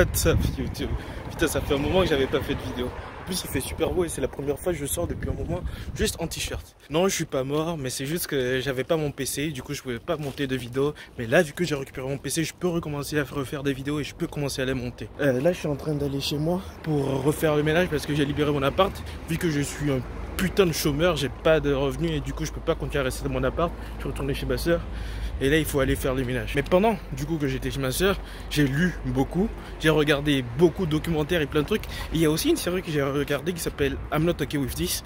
WhatsApp, YouTube. Putain, ça fait un moment que j'avais pas fait de vidéo. En plus, il fait super beau et c'est la première fois que je sors depuis un moment juste en t-shirt. Non, je suis pas mort, mais c'est juste que j'avais pas mon PC, du coup je pouvais pas monter de vidéos. Mais là, vu que j'ai récupéré mon PC, je peux recommencer à refaire des vidéos et je peux commencer à les monter. Là, je suis en train d'aller chez moi pour refaire le ménage parce que j'ai libéré mon appart. Vu que je suis un putain de chômeur, j'ai pas de revenus et du coup je peux pas continuer à rester dans mon appart. Je suis retourné chez ma soeur. Et là, il faut aller faire le ménage. Mais pendant, du coup, que j'étais chez ma soeur, j'ai lu beaucoup. J'ai regardé beaucoup de documentaires et plein de trucs. Et il y a aussi une série que j'ai regardée qui s'appelle I'm Not Okay With This.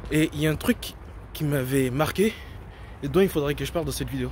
Et il y a un truc qui m'avait marqué et dont il faudrait que je parle dans cette vidéo.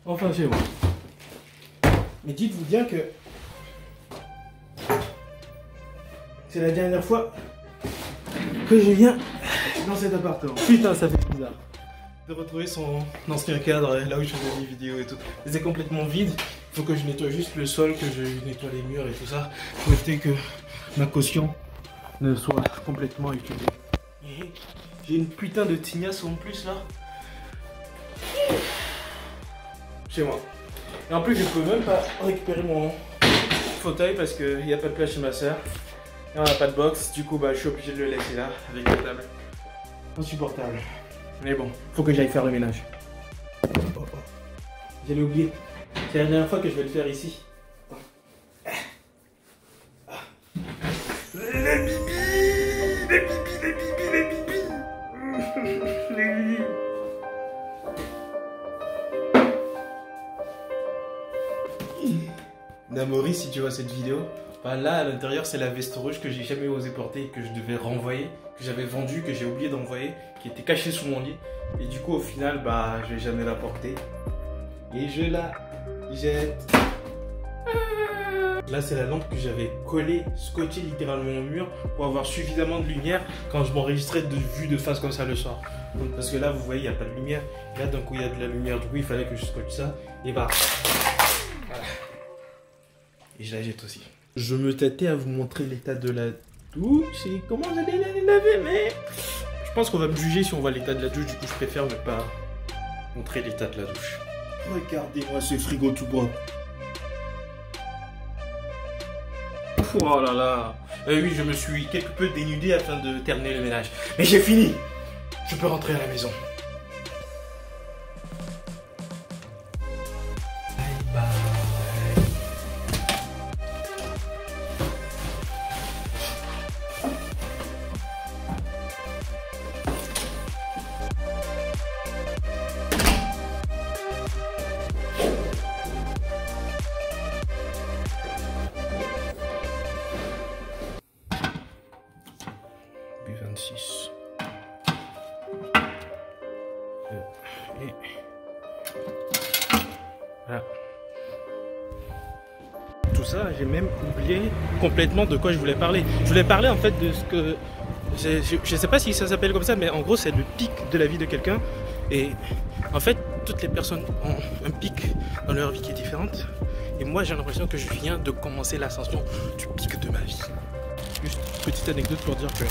Enfin chez moi. Mais dites-vous bien que c'est la dernière fois que je viens dans cet appartement. Putain, ça fait bizarre de retrouver son ancien cadre là où je faisais des vidéos et tout. C'est complètement vide. Il faut que je nettoie juste le sol, que je nettoie les murs et tout ça pour éviter que ma caution ne soit complètement utilisée. J'ai une putain de tignasse en plus là. Chez moi. Et en plus, je peux même pas récupérer mon fauteuil parce qu'il n'y a pas de place chez ma soeur. Et on n'a pas de box. Du coup, bah, je suis obligé de le laisser là avec la table. Insupportable. Mais bon, faut que j'aille faire le ménage. J'allais oublier. C'est la dernière fois que je vais le faire ici. Les bibis, les bibis, les bibis, les bibis. Les bibis. Namori, si tu vois cette vidéo, bah là à l'intérieur c'est la veste rouge que j'ai jamais osé porter et que je devais renvoyer, que j'avais vendue, que j'ai oublié d'envoyer, qui était cachée sous mon lit. Et du coup au final bah je vais jamais la porter. Et je la jette. Là c'est la lampe que j'avais collée, scotchée littéralement au mur pour avoir suffisamment de lumière quand je m'enregistrais de vue de face comme ça le soir. Donc, parce que là vous voyez il n'y a pas de lumière, là d'un coup il y a de la lumière, du coup il fallait que je scotche ça et bah... Voilà. Et je la jette aussi. Je me tâtais à vous montrer l'état de la douche et comment j'allais la laver, mais je pense qu'on va me juger si on voit l'état de la douche, du coup je préfère ne pas montrer l'état de la douche. Regardez-moi ce frigo tout bois. Oh là là. Oui, je me suis quelque peu dénudé afin de terminer le ménage. Mais j'ai fini. Je peux rentrer à la maison. B26. Et voilà. Tout ça, j'ai même oublié complètement de quoi je voulais parler. Je voulais parler en fait de ce que... Je sais pas si ça s'appelle comme ça, mais en gros c'est le pic de la vie de quelqu'un. Et en fait, toutes les personnes ont un pic dans leur vie qui est différente. Et moi j'ai l'impression que je viens de commencer l'ascension du pic de ma vie. Juste une petite anecdote pour dire que...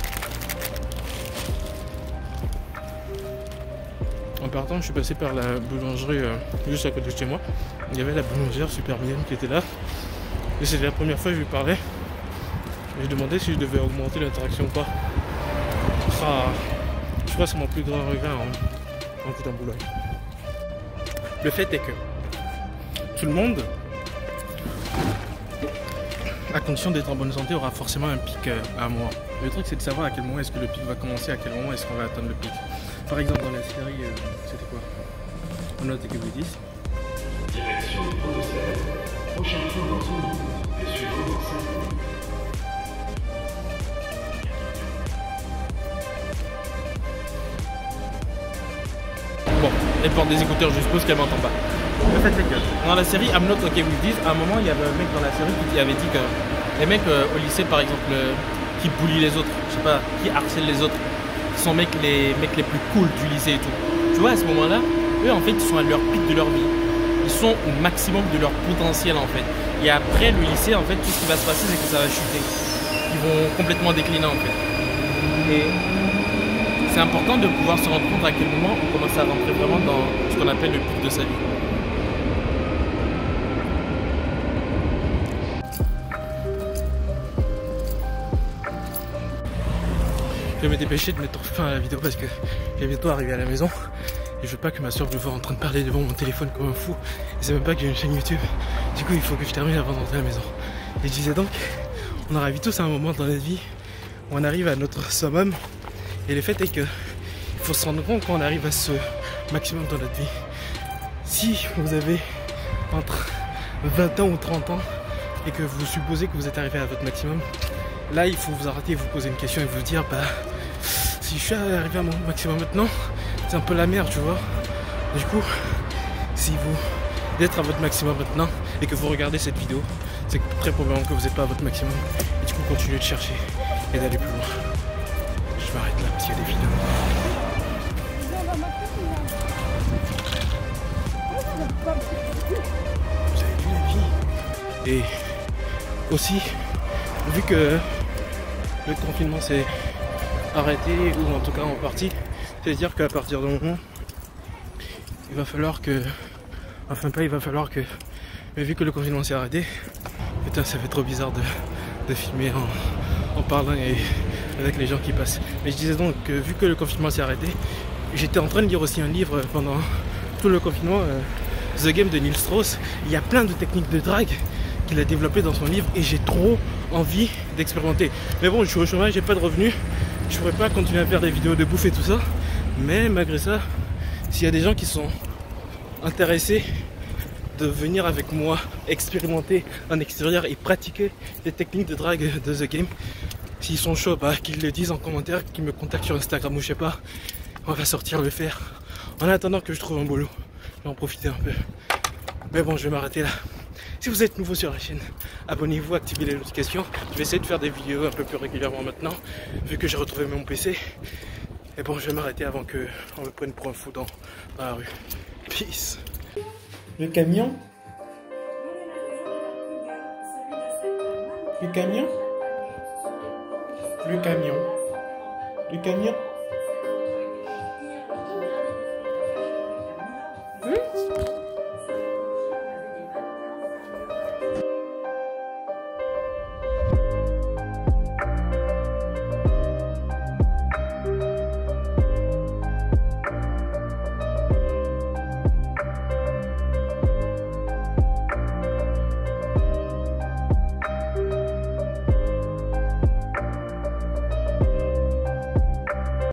En partant, je suis passé par la boulangerie juste à côté de chez moi. Il y avait la boulangère super mignonne qui était là. Et c'était la première fois que je lui parlais. Et je demandais si je devais augmenter l'interaction ou pas. Ah, je crois que c'est mon plus grand regret en quittant Boulogne. Le fait est que tout le monde, à condition d'être en bonne santé, aura forcément un pic à un moment. Le truc c'est de savoir à quel moment est-ce que le pic va commencer, à quel moment est-ce qu'on va atteindre le pic. Par exemple dans la série, c'était quoi? Amnotte et Kevin 10. Direction du pont de Sèvres. Prochain train dans 1 minute et suivant dans 5 minutes. Bon, elle porte des écouteurs, je suppose qu'elle m'entend pas. Le fait est que dans la série Amnotte OK With This, à un moment il y avait un mec dans la série qui avait dit que les mecs au lycée par exemple qui bullient les autres, je sais pas, qui harcèlent les autres, qui sont les mecs les plus cool du lycée et tout. Tu vois à ce moment-là, eux en fait ils sont à leur pic de leur vie. Ils sont au maximum de leur potentiel en fait. Et après le lycée en fait tout ce qui va se passer c'est que ça va chuter. Ils vont complètement décliner en fait. Et c'est important de pouvoir se rendre compte à quel moment on commence à rentrer vraiment dans ce qu'on appelle le pic de sa vie. Je vais me dépêcher de mettre fin à la vidéo parce que je vais bientôt arriver à la maison et je veux pas que ma soeur me voie en train de parler devant mon téléphone comme un fou. Et c'est même pas que j'ai une chaîne YouTube. Du coup il faut que je termine avant d'entrer à la maison. Et je disais donc, on arrive tous à un moment dans notre vie où on arrive à notre summum. Et le fait est que il faut se rendre compte qu'on arrive à ce maximum dans notre vie. Si vous avez entre 20 ans ou 30 ans et que vous supposez que vous êtes arrivé à votre maximum, là il faut vous arrêter et vous poser une question et vous dire bah si je suis arrivé à mon maximum maintenant, c'est un peu la merde, tu vois. Du coup, si vous êtes à votre maximum maintenant et que vous regardez cette vidéo, c'est très probablement que vous n'êtes pas à votre maximum. Et du coup, continuez de chercher et d'aller plus loin. Je m'arrête là parce qu'il y a des vidéos. Vous avez vu la vie. Et aussi, vu que le confinement s'est arrêté, ou en tout cas en partie, c'est-à-dire qu'à partir du moment, il va falloir que, enfin pas il va falloir que, mais vu que le confinement s'est arrêté, putain ça fait trop bizarre de filmer en parlant et avec les gens qui passent. Mais je disais donc que vu que le confinement s'est arrêté, j'étais en train de lire aussi un livre pendant tout le confinement, The Game de Neil Strauss. Il y a plein de techniques de drague qu'il a développé dans son livre et j'ai trop envie d'expérimenter. Mais bon, je suis au chômage, j'ai pas de revenus, je pourrais pas continuer à faire des vidéos de bouffe et tout ça. Mais malgré ça, s'il y a des gens qui sont intéressés de venir avec moi expérimenter en extérieur et pratiquer les techniques de drague de The Game, s'ils sont chauds, bah, qu'ils le disent en commentaire, qu'ils me contactent sur Instagram ou je sais pas, on va sortir le faire. En attendant que je trouve un boulot, je vais en profiter un peu. Mais bon, je vais m'arrêter là. Si vous êtes nouveau sur la chaîne, abonnez-vous, activez les notifications. Je vais essayer de faire des vidéos un peu plus régulièrement maintenant, vu que j'ai retrouvé mon PC. Et bon, je vais m'arrêter avant qu'on me prenne pour un fou dans la rue. Peace. Le camion? Le camion? Le camion? Le camion?